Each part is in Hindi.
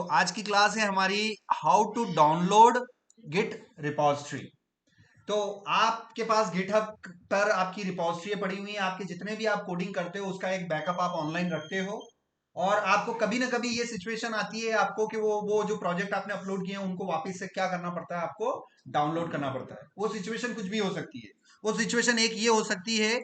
आज की क्लास है हमारी how to download git repository. तो आपके पास गिटहब पर आपकी रिपोजिटरी पड़ी हुई है, आपके जितने भी आप कोडिंग करते हो उसका एक बैकअप आप ऑनलाइन रखते हो। और आपको कभी ना कभी ये सिचुएशन आती है आपको कि वो जो प्रोजेक्ट आपने अपलोड किए हैं उनको वापस से क्या करना पड़ता है, आपको डाउनलोड करना पड़ता है। वो सिचुएशन कुछ भी हो सकती है। वो सिचुएशन एक ये हो सकती है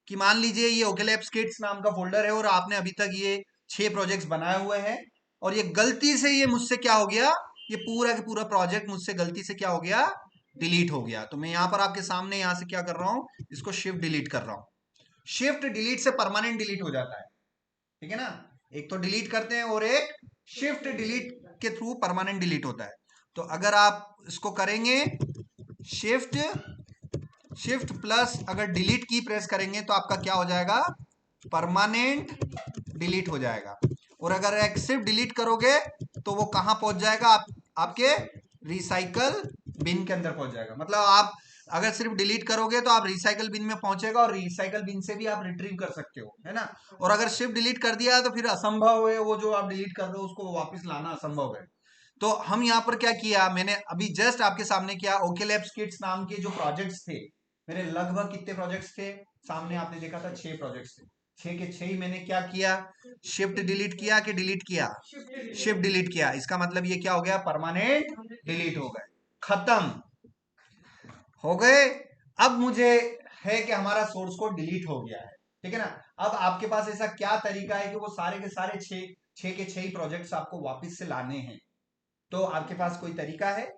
कि मान लीजिए ये ओकेलैब्स किट्स नाम का फोल्डर है और आपने अभी तक ये 6 प्रोजेक्ट्स बनाए हुए हैं और ये गलती से ये मुझसे क्या हो गया, ये पूरा का पूरा प्रोजेक्ट मुझसे गलती से क्या हो गया, डिलीट हो गया। तो मैं यहाँ पर आपके सामने यहाँ से क्या कर रहा हूँ, इसको शिफ्ट डिलीट कर रहा हूँ। शिफ्ट डिलीट से परमानेंट डिलीट हो जाता है, ठीक है ना। एक तो डिलीट करते हैं और एक शिफ्ट डिलीट के थ्रू परमानेंट डिलीट होता है। तो अगर आप इसको करेंगे शिफ्ट शिफ्ट प्लस अगर डिलीट की प्रेस करेंगे तो आपका क्या हो जाएगा, परमानेंट डिलीट हो जाएगा। और अगर एक सिर्फ डिलीट करोगे तो वो कहां पहुंच जाएगा, आपके रिसाइकल बिन के अंदर पहुंच जाएगा। मतलब आप अगर सिर्फ डिलीट करोगे तो आप रिसाइकल बिन में पहुंचेगा और रिसाइकल बिन से भी आप रिट्रीव कर सकते हो, है ना। और अगर शिफ्ट डिलीट कर दिया तो फिर असंभव है, वो जो आप डिलीट कर रहे हो उसको वापस लाना असंभव है। तो हम यहाँ पर क्या किया, मैंने अभी जस्ट आपके सामने किया, ओकेलैब्स किट्स नाम के जो प्रोजेक्ट्स थे मेरे, लगभग कितने प्रोजेक्ट्स थे, सामने आपने देखा था 6 प्रोजेक्ट्स थे। 6 के 6 ही मैंने क्या किया, शिफ्ट डिलीट किया कि डिलीट किया, शिफ्ट डिलीट किया। इसका मतलब ये क्या हो गया, परमानेंट डिलीट हो गए, खत्म हो गए। अब मुझे है कि हमारा सोर्स कोड डिलीट हो गया है, ठीक है ना। अब आपके पास ऐसा क्या तरीका है कि वो सारे के सारे 6 के 6 ही प्रोजेक्ट्स आपको वापस से लाने हैं। तो आपके पास कोई तरीका है,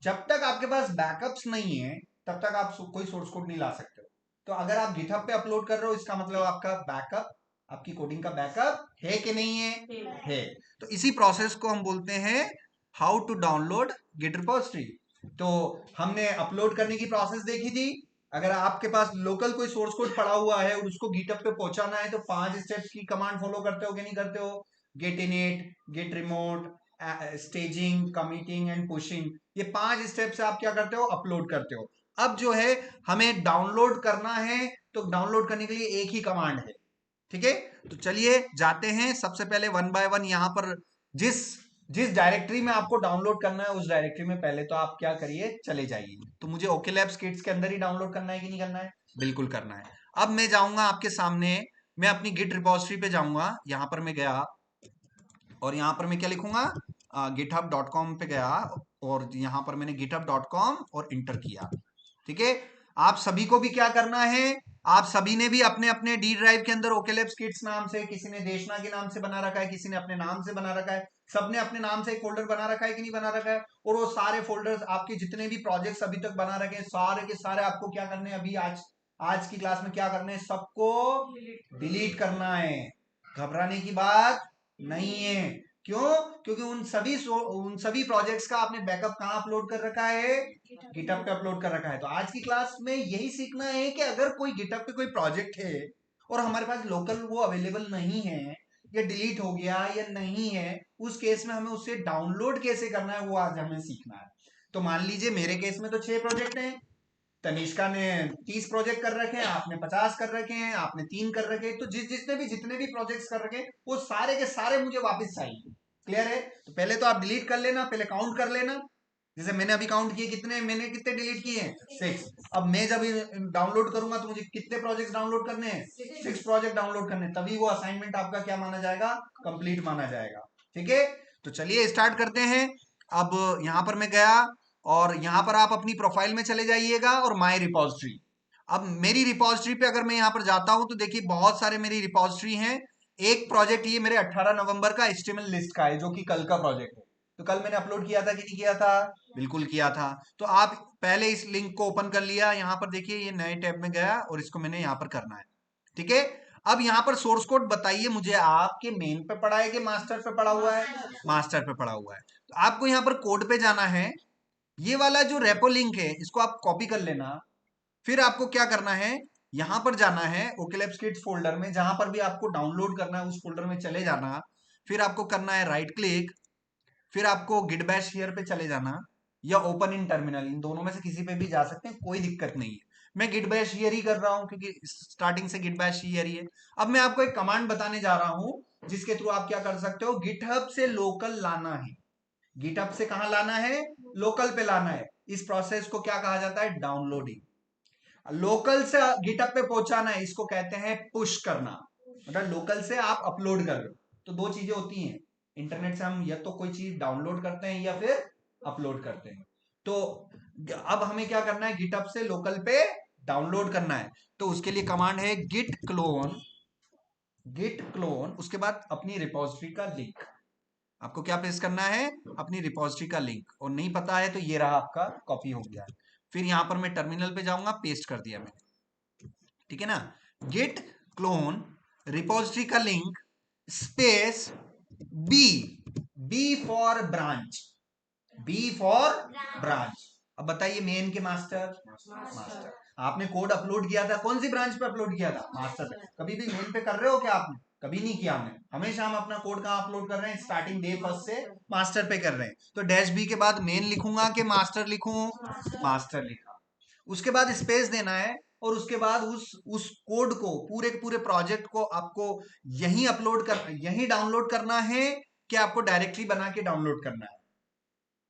जब तक आपके पास बैकअप्स नहीं है तब तक आप कोई सोर्स कोड नहीं ला सकते हो। तो अगर आप गिटहब पे अपलोड कर रहे हो इसका मतलब आपका बैकअप, आपकी कोडिंग का बैकअप है कि नहीं है। तो इसी प्रोसेस को हम बोलते हैं how to download git repository. तो हमने अपलोड करने की प्रोसेस देखी थी। अगर आपके पास लोकल कोई सोर्स कोड पड़ा हुआ है और उसको गिटहब पे पहुंचाना है तो 5 स्टेप्स की कमांड फॉलो करते हो कि नहीं करते हो, git init, git remote, staging, committing and pushing. ये 5 स्टेप से आप क्या करते हो, अपलोड करते हो। अब जो है हमें डाउनलोड करना है तो डाउनलोड करने के लिए एक ही कमांड है, ठीक है। तो चलिए जाते हैं, सबसे पहले वन बाय वन यहाँ पर जिस जिस डायरेक्टरी में आपको डाउनलोड करना है उस डायरेक्टरी में पहले तो आप क्या करिए, चले जाइए। तो मुझे ओकेलैब्स किट्स के अंदर ही डाउनलोड करना है कि नहीं करना है, बिल्कुल करना है। अब मैं जाऊंगा आपके सामने, मैं अपनी गिट रिपोजिटरी पे जाऊंगा, यहां पर मैं गया और यहाँ पर मैं क्या लिखूंगा, github.com पे गया और यहाँ पर मैंने github.com और इंटर किया, ठीक है। आप सभी को भी क्या करना है, आप सभी ने भी अपने अपने डी ड्राइव के अंदर ओकेलैब्स किट्स नाम से, किसी ने देशना के नाम से बना रखा है, किसी ने अपने नाम से बना रखा है, सबने अपने नाम से एक फोल्डर बना रखा है कि नहीं बना रखा है। और वो सारे फोल्डर्स आपके जितने भी प्रोजेक्ट्स अभी तक बना रखे हैं सारे के सारे आपको क्या करने हैं, अभी आज आज की क्लास में क्या करने हैं, सबको डिलीट करना है। घबराने की बात नहीं है। क्यों, क्योंकि उन सभी प्रोजेक्ट्स का आपने बैकअप कहां अपलोड कर रखा है, गिटहब पे अपलोड कर रखा है। तो आज की क्लास में यही सीखना है कि अगर कोई गिटहब पे कोई प्रोजेक्ट है और हमारे पास लोकल वो अवेलेबल नहीं है या डिलीट हो गया या नहीं है, उस केस में हमें उससे डाउनलोड कैसे करना है वो आज हमें सीखना है। तो मान लीजिए मेरे केस में तो 6 प्रोजेक्ट हैं, तनिष्का ने 30 प्रोजेक्ट कर रखे हैं, आपने 50 कर रखे हैं, आपने 3 कर रखे हैं। तो जितने भी प्रोजेक्ट्स कर रखे हैं वो सारे के सारे मुझे वापस चाहिए। क्लियर है। तो पहले तो आप डिलीट कर लेना, पहले काउंट कर लेना। जैसे मैंने अभी काउंट किए, मैंने कितने डिलीट किए हैं, 6। अब मैं जब डाउनलोड करूंगा तो मुझे कितने प्रोजेक्ट डाउनलोड करने हैं, 6 प्रोजेक्ट डाउनलोड करने, तभी वो असाइनमेंट आपका क्या माना जाएगा, कंप्लीट माना जाएगा, ठीक है। तो चलिए स्टार्ट करते हैं। अब यहां पर मैं गया और यहां पर आप अपनी प्रोफाइल में चले जाइएगा और माय रिपोजिटरी। अब मेरी रिपोजिटरी पे अगर मैं यहां पर जाता हूं तो देखिए बहुत सारे मेरी रिपोजिटरी हैं। एक प्रोजेक्ट ये मेरे 18 नवंबर का HTML लिस्ट का है जो कि कल का प्रोजेक्ट है। तो कल मैंने अपलोड किया था कि नहीं किया था, बिल्कुल किया था। तो आप पहले इस लिंक को ओपन कर लिया, यहां पर देखिए ये नए टैब में गया और इसको मैंने यहां पर करना है, ठीक है। अब यहां पर सोर्स कोड बताइए मुझे, आपके मेन पे पड़ा है कि मास्टर पे पड़ा हुआ है, मास्टर पे पड़ा हुआ है। तो आपको यहां पर कोड पे जाना है, ये वाला जो रेपो लिंक है इसको आप कॉपी कर लेना। फिर आपको क्या करना है, यहां पर जाना है ओकेलैब्स किट्स फोल्डर में, जहां पर भी आपको डाउनलोड करना है उस फोल्डर में चले जाना। फिर आपको करना है राइट क्लिक, फिर आपको गिट बैश हियर पे चले जाना या ओपन इन टर्मिनल, इन दोनों में से किसी पे भी जा सकते हैं, कोई दिक्कत नहीं है। मैं गिट बैश हियर ही कर रहा हूं क्योंकि स्टार्टिंग से गिट बैश हियर ही है। अब मैं आपको एक कमांड बताने जा रहा हूं जिसके थ्रू आप क्या कर सकते हो, गिटहब से लोकल लाना है। गिटहब से कहां लाना है, लोकल पे लाना है। इस प्रोसेस को क्या कहा जाता है, डाउनलोडिंग। लोकल से गिटहब पे पहुंचाना है, इसको कहते हैं पुश करना। मतलब लोकल से आप अपलोड कर रहे हो। तो दो चीजें होती हैं, इंटरनेट से हम या तो कोई चीज डाउनलोड करते हैं या फिर अपलोड करते हैं। तो अब हमें क्या करना है, गिटहब से लोकल पे डाउनलोड करना है। तो उसके लिए कमांड है गिट क्लोन, उसके बाद अपनी रिपोजिटरी का लिंक। आपको क्या पेस्ट करना है, अपनी रिपोजिटरी का लिंक। और नहीं पता है तो ये रहा आपका कॉपी हो गया। फिर यहां पर मैं टर्मिनल पे जाऊंगा, पेस्ट कर दिया मैंने, ठीक है ना। गिट क्लोन रिपोजिटरी का link space b, b for branch, b for branch. अब बताइए मेन के मास्टर, मास्टर आपने कोड अपलोड किया था, कौन सी ब्रांच पे अपलोड किया था, मास्टर पे। कभी भी मेन पे कर रहे हो क्या आपने, कभी नहीं किया हमने। हमेशा हम अपना कोड कहां अपलोड कर रहे हैं, स्टार्टिंग डे फर्स्ट से मास्टर पे कर रहे हैं। तो डैश बी के बाद मेन लिखूंगा कि मास्टर लिखूं, मास्टर लिखा। उसके बाद स्पेस देना है, और उसके बाद उस कोड को, पूरे के पूरे प्रोजेक्ट को आपको यहीं अपलोड कर, यहीं डाउनलोड करना है, कि आपको डायरेक्टली बना के डाउनलोड करना है।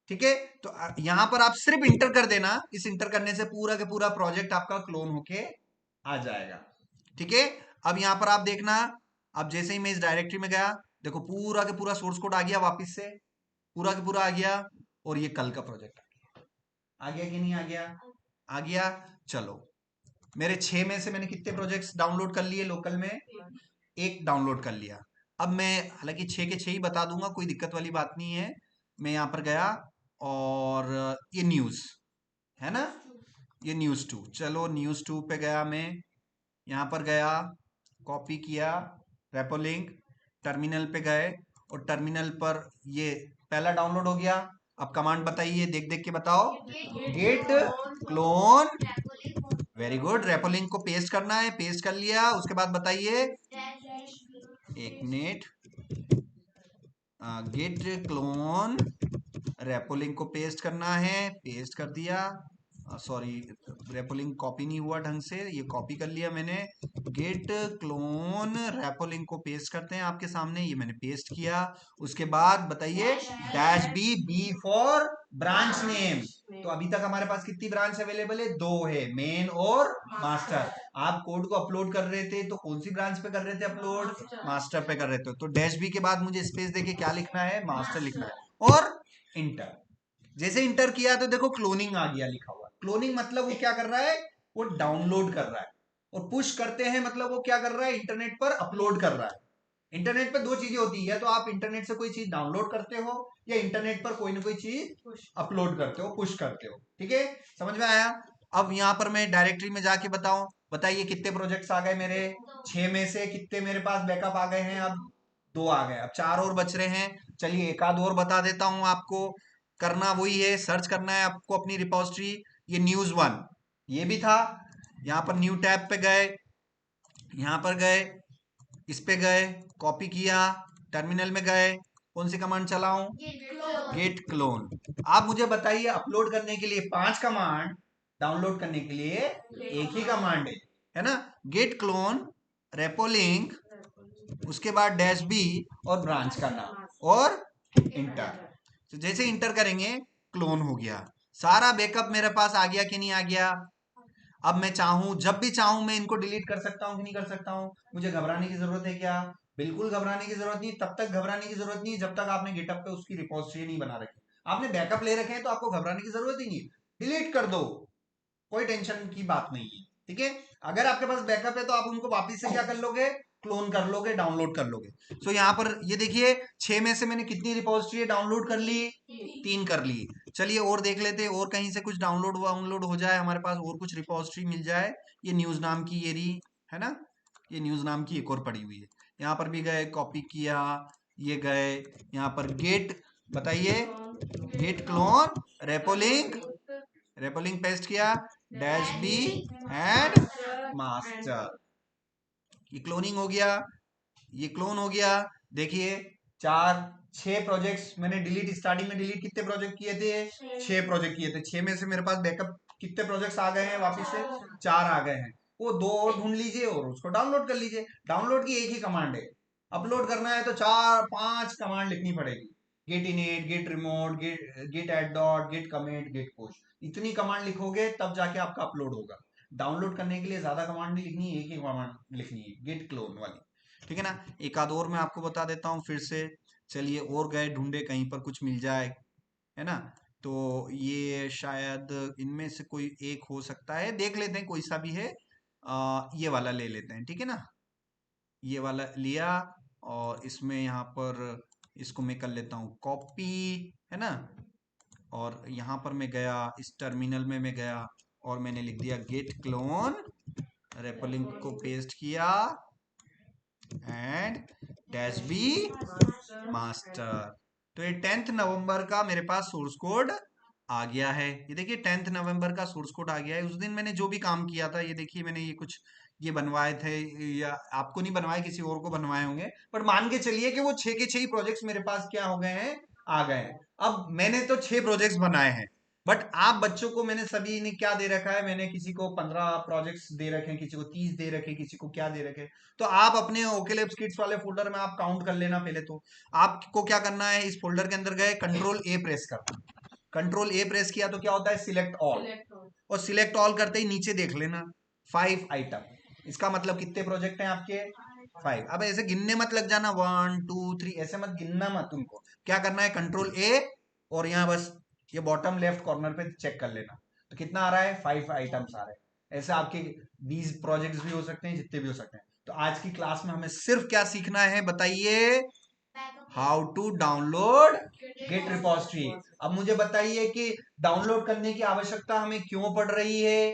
ठीक है, तो यहां पर आप सिर्फ इंटर कर देना। इस इंटर करने से पूरा के पूरा प्रोजेक्ट आपका क्लोन होके आ जाएगा। ठीक है, अब यहां पर आप देखना, अब जैसे ही मैं इस डायरेक्टरी में गया, देखो पूरा के पूरा सोर्स कोड आ गया वापस से, पूरा के पूरा आ गया। और ये कल का प्रोजेक्ट आ गया कि नहीं आ गया, आ गया। चलो, मेरे 6 में से मैंने कितने प्रोजेक्ट्स डाउनलोड कर लिए लोकल में, एक डाउनलोड कर लिया। अब मैं हालांकि 6 के 6 ही बता दूंगा, कोई दिक्कत वाली बात नहीं है। मैं यहां पर गया, और ये न्यूज है ना, ये न्यूज 2, चलो न्यूज 2 पे गया मैं, यहां पर गया, कॉपी किया, रेपो लिंक, टर्मिनल पे गए, और टर्मिनल पर ये पहला डाउनलोड हो गया। अब कमांड बताइए, देख देख के बताओ, git clone, very good. Repo link को पेस्ट करना है, पेस्ट कर लिया। उसके बाद बताइए, एक minute, git clone repo link को पेस्ट करना है, पेस्ट कर दिया। सॉरी, रेपो लिंक कॉपी नहीं हुआ ढंग से, ये कॉपी कर लिया मैंने। गेट क्लोन रेपो लिंक को पेस्ट करते हैं आपके सामने, ये मैंने पेस्ट किया। उसके बाद बताइए, dash b, b for branch name. तो अभी तक हमारे पास कितनी ब्रांच अवेलेबल है, दो है, मेन और मास्टर। आप कोड को अपलोड कर रहे थे तो कौन सी ब्रांच पे कर रहे थे अपलोड, मास्टर पे कर रहे थे। तो डैश बी के बाद मुझे स्पेस देके क्या लिखना है, मास्टर लिखना है, और इंटर। जैसे इंटर किया तो देखो क्लोनिंग आ गया लिखा हुआ। क्लोनिंग मतलब वो क्या कर रहा है, वो डाउनलोड कर रहा है। और पुश करते हैं मतलब वो क्या कर रहा है, इंटरनेट पर अपलोड कर रहा है। इंटरनेट पर दो चीजें होती है, या तो आप इंटरनेट से कोई चीज डाउनलोड करते हो, या इंटरनेट पर कोई ना कोई चीज अपलोड करते हो, पुश करते हो। ठीक है, समझ में आया। अब यहां पर मैं डायरेक्टरी में जाके बताऊं, बताइए कितने प्रोजेक्ट्स आ गए मेरे, 6 में से कितने मेरे पास बैकअप आ गए हैं, अब 2 आ गए, अब 4 और बच रहे हैं। चलिए एक आध और बता देता हूं आपको। करना वही है, सर्च करना है आपको अपनी रिपोजिटरी। ये न्यूज 1 ये भी था, यहाँ पर न्यू टैब पे गए, यहाँ पर गए, इस पे गए, कॉपी किया, टर्मिनल में गए, कौन सी कमांड चलाऊं, गेट क्लोन। आप मुझे बताइए, अपलोड करने के लिए 5 कमांड, डाउनलोड करने के लिए एक ही कमांड है ना, गेट क्लोन, रेपो लिंक, उसके बाद डैश बी, और ब्रांच का नाम, और इंटर। तो जैसे इंटर करेंगे, क्लोन हो गया, सारा बैकअप मेरे पास आ गया कि नहीं आ गया। अब मैं चाहूं, जब भी चाहूं मैं इनको डिलीट कर सकता हूं कि नहीं कर सकता हूं। मुझे घबराने की जरूरत है क्या, बिल्कुल घबराने की जरूरत नहीं। तब तक घबराने की जरूरत नहीं जब तक आपने गिटहब पे उसकी रिपोजिटरी नहीं बना रखी। आपने बैकअप ले रखे हैं तो आपको घबराने की जरूरत ही नहीं है, डिलीट कर दो, कोई टेंशन की बात नहीं है। ठीक है, अगर आपके पास बैकअप है तो आप उनको वापस से क्या कर लोगे, क्लोन कर लोगे, डाउनलोड कर लोगे। सो यहाँ पर ये देखिए, 6 में से मैंने कितनी रिपोजिटरी डाउनलोड कर ली, 3 कर ली। चलिए और देख लेते हैं, और कहीं से कुछ डाउनलोड हो जाए, हमारे पास और कुछ रिपोजिटरी मिल जाए। ये न्यूज नाम की ये रही है ना, ये न्यूज नाम की एक और पड़ी हुई है। यहाँ पर भी गए, कॉपी किया, ये गए, यहाँ पर गेट, बताइए, git clone repo link, repo link paste किया, डैश बी एंड मास्टर, ये क्लोनिंग हो गया, ये क्लोन हो गया। देखिए 4 6 प्रोजेक्ट्स मैंने डिलीट, स्टार्टिंग में डिलीट कितने प्रोजेक्ट किए थे, 6 प्रोजेक्ट किए थे। 6 में से मेरे पास बैकअप कितने प्रोजेक्ट्स आ गए हैं वापस से, 4 आ गए हैं। वो 2 और ढूंढ लीजिए और उसको डाउनलोड कर लीजिए। डाउनलोड की एक ही कमांड है, अपलोड करना है तो 4-5 कमांड लिखनी पड़ेगी। Git init, git remote, git add dot, git commit, git push, इतनी कमांड लिखोगे तब जाके आपका अपलोड होगा। डाउनलोड करने के लिए ज्यादा कमांड नहीं लिखनी, एक ही कमांड लिखनी है, गेट क्लोन वाली, ठीक है ना। एक आध और मैं आपको बता देता हूँ फिर से। चलिए, और गए ढूंढे कहीं पर कुछ मिल जाए, है ना। तो ये शायद इनमें से कोई एक हो सकता है, देख लेते हैं कोई सा भी है। ये वाला ले लेते हैं, ठीक है ना। ये वाला लिया, और इसमें यहाँ पर इसको मैं कर लेता हूँ कॉपी, है ना। और यहाँ पर मैं गया, इस टर्मिनल में मैं गया, और मैंने लिख दिया गेट क्लोन, रेपो लिंक को पेस्ट किया, एंड डैश बी मास्टर। तो ये 10th नवंबर का मेरे पास सोर्स कोड आ गया है। ये देखिए 10th नवंबर का सोर्स कोड आ गया है। उस दिन मैंने जो भी काम किया था, ये देखिए मैंने ये कुछ ये बनवाए थे, या आपको नहीं बनवाए, किसी और को बनवाए होंगे, पर मान के चलिए कि वो 6 के 6 ही प्रोजेक्ट्स मेरे पास क्या हो गए हैं, आ गए हैं। अब मैंने तो 6 प्रोजेक्ट्स बनाए हैं, बट आप बच्चों को मैंने सभी ने क्या दे रखा है, मैंने किसी को 15 प्रोजेक्ट्स दे रखे हैं, किसी को 30 दे रखे हैं, किसी को क्या दे रखे हैं। तो आप अपने ओकेलेब्स किट्स वाले फोल्डर में आप काउंट कर लेना पहले। तो आपको क्या करना है, इस फोल्डर के अंदर गए, कंट्रोल ए प्रेस करना। कंट्रोल ए प्रेस किया तो क्या होता है, सिलेक्ट ऑल, और सिलेक्ट ऑल करते ही नीचे देख लेना 5 आइटम। इसका मतलब कितने प्रोजेक्ट हैं आपके, 5। अब ऐसे गिनने मत लग जाना, 1 2 3, ऐसे मत गिनना मत। तुमको क्या करना है, कंट्रोल ए, और यहाँ बस ये बॉटम लेफ्ट कॉर्नर पे चेक कर लेना, तो कितना आ रहा है, 5 आइटम्स आ रहे हैं। ऐसे आपके 20 प्रोजेक्ट्स भी हो सकते हैं, जितने भी हो सकते हैं। तो आज की क्लास में हमें सिर्फ क्या सीखना है, बताइए, how to download git repository. अब मुझे बताइए कि डाउनलोड करने की आवश्यकता हमें क्यों पड़ रही है।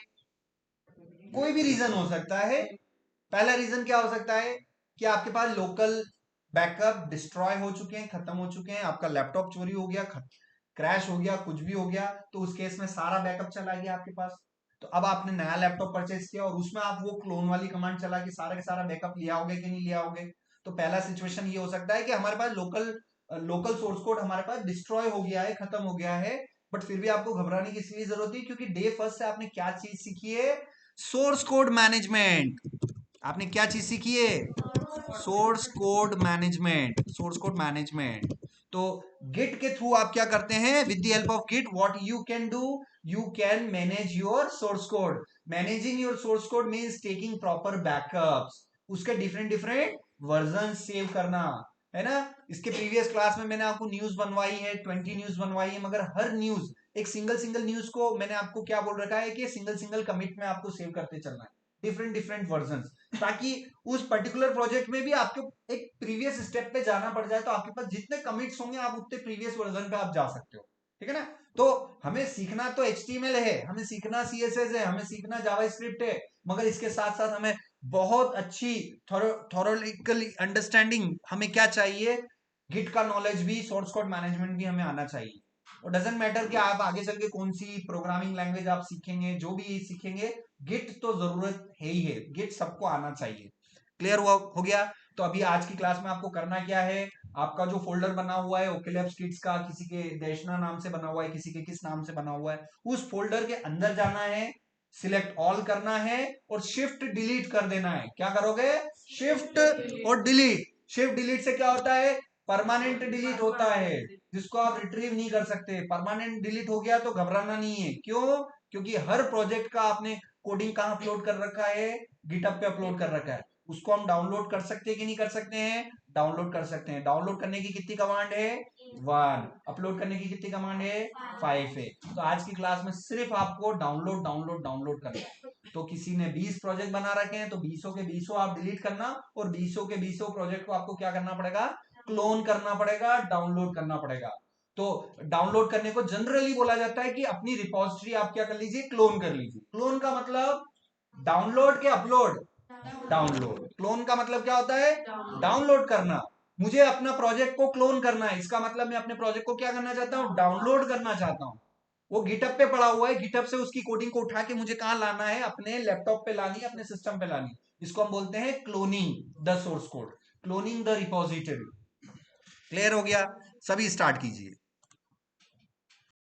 कोई भी रीजन हो सकता है। पहला रीजन क्या हो सकता है कि आपके पास लोकल बैकअप डिस्ट्रॉय हो चुके हैं, खत्म हो चुके हैं, आपका लैपटॉप चोरी हो गया, क्रैश हो गया, कुछ भी हो गया, तो उस केस में सारा बैकअप चला गया आपके पास। तो अब आपने नया लैपटॉप परचेज किया और उसमें आप वो क्लोन वाली कमांड चला के सारा के सारा बैकअप लिया होगे कि नहीं लिया होगे। तो पहला सिचुएशन ये हो सकता है कि हमारे पास लोकल सोर्स कोड हमारे पास डिस्ट्रॉय हो गया है, खत्म हो गया है। बट फिर भी आपको घबराने की इसलिए जरूरत है क्योंकि डे फर्स्ट से आपने क्या चीज सीखी है, सोर्स कोड मैनेजमेंट। आपने क्या चीज सीखी है, source code management, source code management. तो गिट के थ्रू आप क्या करते हैं, with the help of git what you can do, you can manage your source code. Managing your source code means taking proper backups, उसके डिफरेंट डिफरेंट वर्जन सेव करना, है ना। इसके प्रीवियस क्लास में मैंने आपको न्यूज बनवाई है, 20 न्यूज बनवाई है, मगर हर न्यूज, एक सिंगल सिंगल न्यूज को मैंने आपको क्या बोल रखा है कि सिंगल सिंगल कमिट में आपको सेव करते चलना है, डिफरेंट डिफरेंट वर्जन, ताकि उस पर्टिकुलर प्रोजेक्ट में भी आपको एक प्रीवियस स्टेप पे जाना पड़ जाए तो आपके पास जितने कमिट्स होंगे आप उतने प्रीवियस वर्जन पे आप जा सकते हो, ठीक है ना। तो हमें सीखना तो HTML है, हमें सीखना CSS है, हमें सीखना जावास्क्रिप्ट है, मगर इसके साथ साथ हमें बहुत अच्छी थोरोलिकल अंडरस्टैंडिंग हमें क्या चाहिए, गिट का नॉलेज भी, सोर्स कोड मैनेजमेंट भी हमें आना चाहिए। और डजेंट मैटर कि आप आगे चल के कौन सी प्रोग्रामिंग लैंग्वेज आप सीखेंगे, जो भी सीखेंगे, गिट तो जरूरत है ही है, गिट सबको आना चाहिए। क्लियर हुआ, हो गया। तो अभी आज की क्लास में आपको करना क्या है, आपका जो फोल्डर बना हुआ है ओकेलैब्स किट्स का, किसी के देशना नाम से बना हुआ है, किसी के किस नाम से बना हुआ है, उस फोल्डर के अंदर जाना है, सिलेक्ट ऑल करना है और शिफ्ट डिलीट कर देना है। क्या करोगे, शिफ्ट और डिलीट। शिफ्ट डिलीट से क्या होता है, परमानेंट डिलीट होता है, जिसको आप रिट्रीव नहीं कर सकते। परमानेंट डिलीट हो गया तो घबराना नहीं है, क्यों, क्योंकि हर प्रोजेक्ट का आपने कोडिंग कहां अपलोड कर रखा है, गिटहब पे अपलोड कर रखा है। उसको हम डाउनलोड कर सकते हैं कि नहीं कर सकते हैं, डाउनलोड कर सकते हैं। डाउनलोड करने की कितनी कमांड है, 1। अपलोड करने की कितनी कमांड है, 5 है। तो आज की क्लास में सिर्फ आपको डाउनलोड डाउनलोड डाउनलोड करना है। तो किसी ने 20 प्रोजेक्ट बना रखे हैं तो 20 के 20 आप डिलीट करना, और 20 के 20 प्रोजेक्ट को आपको क्या करना पड़ेगा, क्लोन करना पड़ेगा, डाउनलोड करना पड़ेगा। तो डाउनलोड करने को जनरली बोला जाता है कि अपनी रिपोजिटरी आप क्या कर लीजिए, क्लोन कर लीजिए। क्लोन का मतलब डाउनलोड के अपलोड, डाउनलोड। क्लोन का मतलब क्या होता है, डाउनलोड करना। मुझे अपना प्रोजेक्ट को क्लोन करना है, इसका मतलब मैं अपने प्रोजेक्ट को क्या करना चाहता हूं, डाउनलोड करना चाहता हूं। वो गिटहब पे पड़ा हुआ है, गिटहब से उसकी कोडिंग को उठा के मुझे कहां लाना है, अपने लैपटॉप पे लानी है, अपने सिस्टम पे लानी। इसको हम बोलते हैं cloning the source code, cloning the repository. Clear हो गया, सभी स्टार्ट कीजिए।